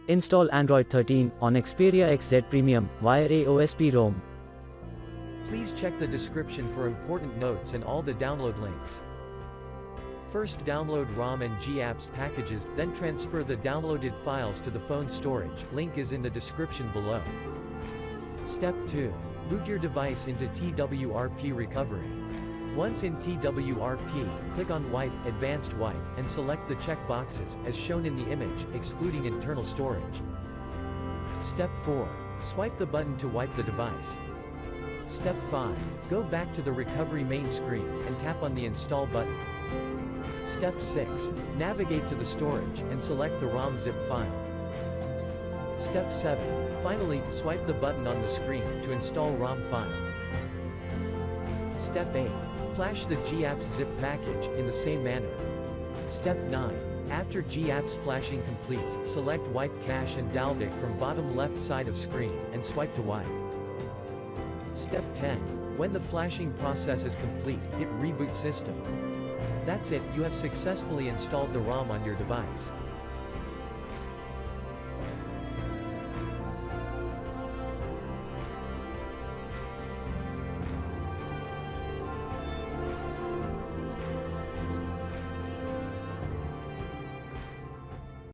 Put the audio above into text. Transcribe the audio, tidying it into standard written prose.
Install Android 13 on Xperia XZ Premium via AOSP Rom. Please check the description for important notes and all the download links. First download ROM and GApps packages, then transfer the downloaded files to the phone storage, link is in the description below. Step 2. Boot your device into TWRP recovery. Once in TWRP, click on Wipe, Advanced Wipe, and select the check boxes, as shown in the image, excluding internal storage. Step 4. Swipe the button to wipe the device. Step 5. Go back to the recovery main screen, and tap on the Install button. Step 6. Navigate to the storage, and select the ROM zip file. Step 7. Finally, swipe the button on the screen, to install ROM file. Step 8. Flash the GApps zip package, in the same manner. Step 9. After GApps flashing completes, select Wipe Cache and Dalvik from bottom left side of screen, and swipe to wipe. Step 10. When the flashing process is complete, hit Reboot System. That's it, you have successfully installed the ROM on your device.